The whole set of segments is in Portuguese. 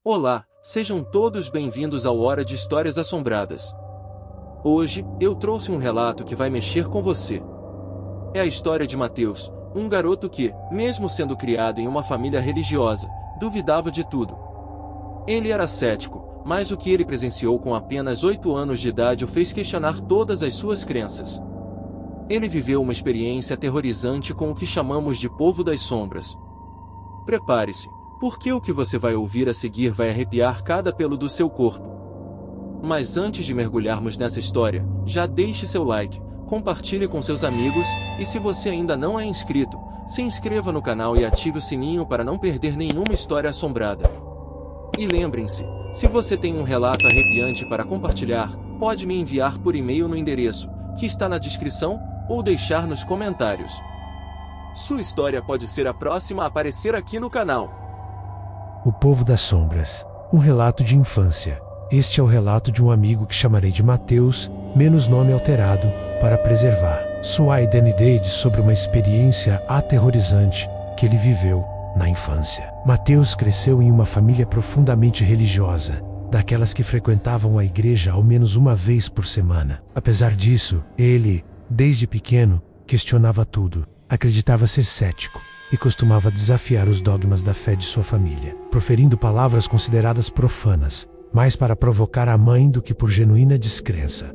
Olá, sejam todos bem-vindos ao Hora de Histórias Assombradas. Hoje, eu trouxe um relato que vai mexer com você. É a história de Mateus, um garoto que, mesmo sendo criado em uma família religiosa, duvidava de tudo. Ele era cético, mas o que ele presenciou com apenas 8 anos de idade o fez questionar todas as suas crenças. Ele viveu uma experiência aterrorizante com o que chamamos de Povo das Sombras. Prepare-se, porque o que você vai ouvir a seguir vai arrepiar cada pelo do seu corpo. Mas antes de mergulharmos nessa história, já deixe seu like, compartilhe com seus amigos, e se você ainda não é inscrito, se inscreva no canal e ative o sininho para não perder nenhuma história assombrada. E lembrem-se, se você tem um relato arrepiante para compartilhar, pode me enviar por e-mail no endereço, que está na descrição, ou deixar nos comentários. Sua história pode ser a próxima a aparecer aqui no canal. O Povo das Sombras. Um relato de infância. Este é o relato de um amigo que chamarei de Mateus, menos nome alterado, para preservar sua identidade sobre uma experiência aterrorizante que ele viveu na infância. Mateus cresceu em uma família profundamente religiosa, daquelas que frequentavam a igreja ao menos uma vez por semana. Apesar disso, ele, desde pequeno, questionava tudo, acreditava ser cético e costumava desafiar os dogmas da fé de sua família, proferindo palavras consideradas profanas, mais para provocar a mãe do que por genuína descrença.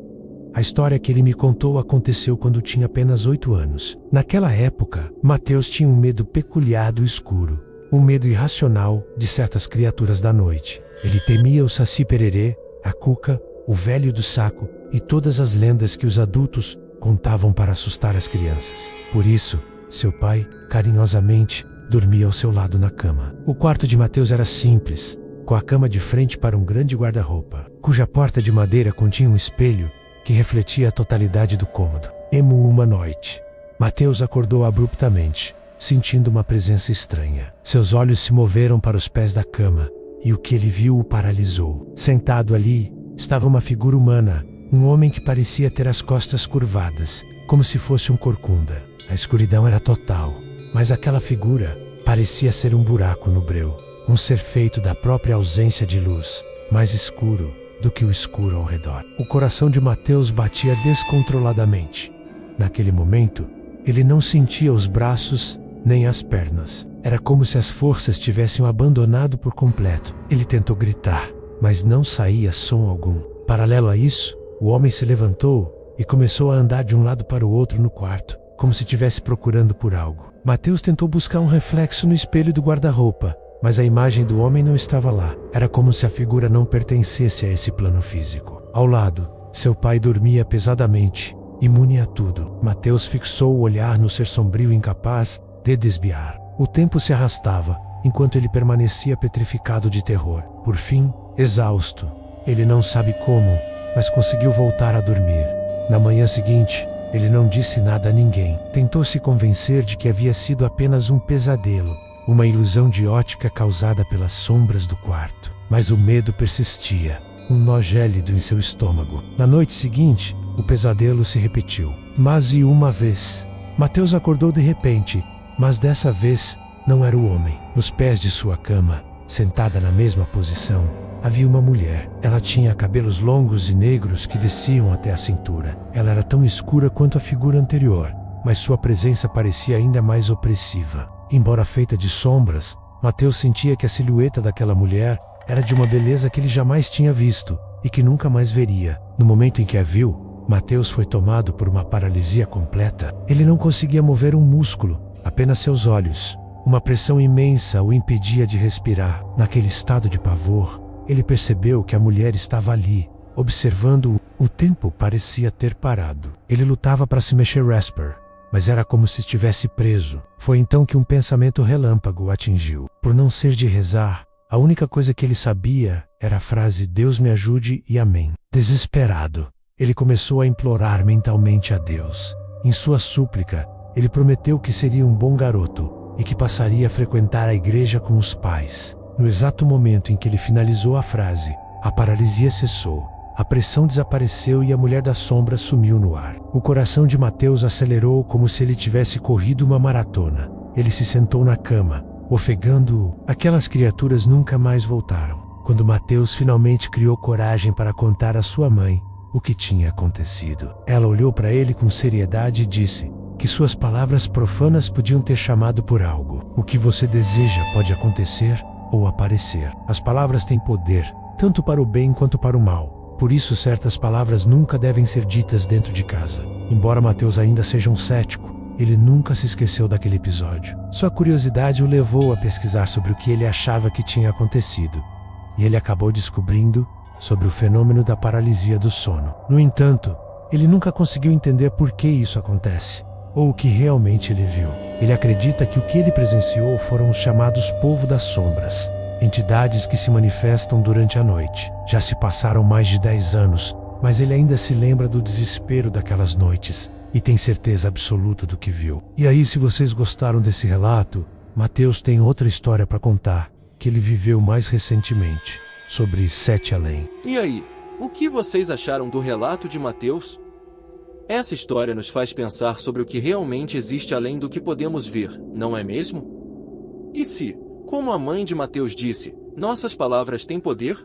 A história que ele me contou aconteceu quando tinha apenas 8 anos. Naquela época, Mateus tinha um medo peculiar do escuro, um medo irracional de certas criaturas da noite. Ele temia o Saci Pererê, a Cuca, o Velho do Saco e todas as lendas que os adultos contavam para assustar as crianças. Por isso, seu pai, carinhosamente, dormia ao seu lado na cama. O quarto de Mateus era simples, com a cama de frente para um grande guarda-roupa, cuja porta de madeira continha um espelho que refletia a totalidade do cômodo. Uma noite, Mateus acordou abruptamente, sentindo uma presença estranha. Seus olhos se moveram para os pés da cama, e o que ele viu o paralisou. Sentado ali, estava uma figura humana, um homem que parecia ter as costas curvadas, como se fosse um corcunda. A escuridão era total, mas aquela figura parecia ser um buraco no breu, um ser feito da própria ausência de luz, mais escuro do que o escuro ao redor. O coração de Mateus batia descontroladamente. Naquele momento, ele não sentia os braços nem as pernas. Era como se as forças tivessem o abandonado por completo. Ele tentou gritar, mas não saía som algum. Paralelo a isso, o homem se levantou e começou a andar de um lado para o outro no quarto, como se estivesse procurando por algo. Mateus tentou buscar um reflexo no espelho do guarda-roupa, mas a imagem do homem não estava lá. Era como se a figura não pertencesse a esse plano físico. Ao lado, seu pai dormia pesadamente, imune a tudo. Mateus fixou o olhar no ser sombrio incapaz de desviar. O tempo se arrastava, enquanto ele permanecia petrificado de terror. Por fim, exausto, ele não sabe como, mas conseguiu voltar a dormir. Na manhã seguinte, ele não disse nada a ninguém. Tentou se convencer de que havia sido apenas um pesadelo, uma ilusão de ótica causada pelas sombras do quarto. Mas o medo persistia, um nó gélido em seu estômago. Na noite seguinte, o pesadelo se repetiu. Mas e uma vez, Mateus acordou de repente, mas dessa vez não era o homem. Nos pés de sua cama, sentada na mesma posição, havia uma mulher. Ela tinha cabelos longos e negros que desciam até a cintura. Ela era tão escura quanto a figura anterior, mas sua presença parecia ainda mais opressiva. Embora feita de sombras, Mateus sentia que a silhueta daquela mulher era de uma beleza que ele jamais tinha visto e que nunca mais veria. No momento em que a viu, Mateus foi tomado por uma paralisia completa. Ele não conseguia mover um músculo, apenas seus olhos. Uma pressão imensa o impedia de respirar. Naquele estado de pavor, ele percebeu que a mulher estava ali, observando-o. O tempo parecia ter parado. Ele lutava para se mexer mas era como se estivesse preso. Foi então que um pensamento relâmpago o atingiu. Por não ser de rezar, a única coisa que ele sabia era a frase "Deus me ajude e amém". Desesperado, ele começou a implorar mentalmente a Deus. Em sua súplica, ele prometeu que seria um bom garoto e que passaria a frequentar a igreja com os pais. No exato momento em que ele finalizou a frase, a paralisia cessou, a pressão desapareceu e a mulher da sombra sumiu no ar. O coração de Mateus acelerou como se ele tivesse corrido uma maratona. Ele se sentou na cama, ofegando. Aquelas criaturas nunca mais voltaram. quando Mateus finalmente criou coragem para contar à sua mãe o que tinha acontecido. Ela olhou para ele com seriedade e disse que suas palavras profanas podiam ter chamado por algo. O que você deseja pode acontecer ou aparecer. As palavras têm poder, tanto para o bem quanto para o mal. Por isso, certas palavras nunca devem ser ditas dentro de casa. Embora Mateus ainda seja um cético, ele nunca se esqueceu daquele episódio. Sua curiosidade o levou a pesquisar sobre o que ele achava que tinha acontecido. E ele acabou descobrindo sobre o fenômeno da paralisia do sono. No entanto, ele nunca conseguiu entender por que isso acontece, ou o que realmente ele viu. Ele acredita que o que ele presenciou foram os chamados Povo das Sombras, entidades que se manifestam durante a noite. Já se passaram mais de 10 anos, mas ele ainda se lembra do desespero daquelas noites e tem certeza absoluta do que viu. E aí, se vocês gostaram desse relato, Mateus tem outra história para contar, que ele viveu mais recentemente, sobre Sete Além. E aí, o que vocês acharam do relato de Mateus? Essa história nos faz pensar sobre o que realmente existe além do que podemos ver, não é mesmo? E se, como a mãe de Mateus disse, nossas palavras têm poder?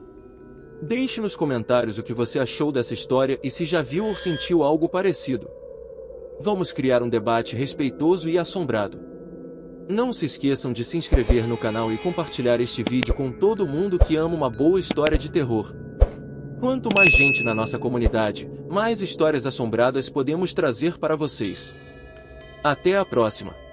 Deixe nos comentários o que você achou dessa história e se já viu ou sentiu algo parecido. Vamos criar um debate respeitoso e assombrado. Não se esqueçam de se inscrever no canal e compartilhar este vídeo com todo mundo que ama uma boa história de terror. Quanto mais gente na nossa comunidade, mais histórias assombradas podemos trazer para vocês. Até a próxima!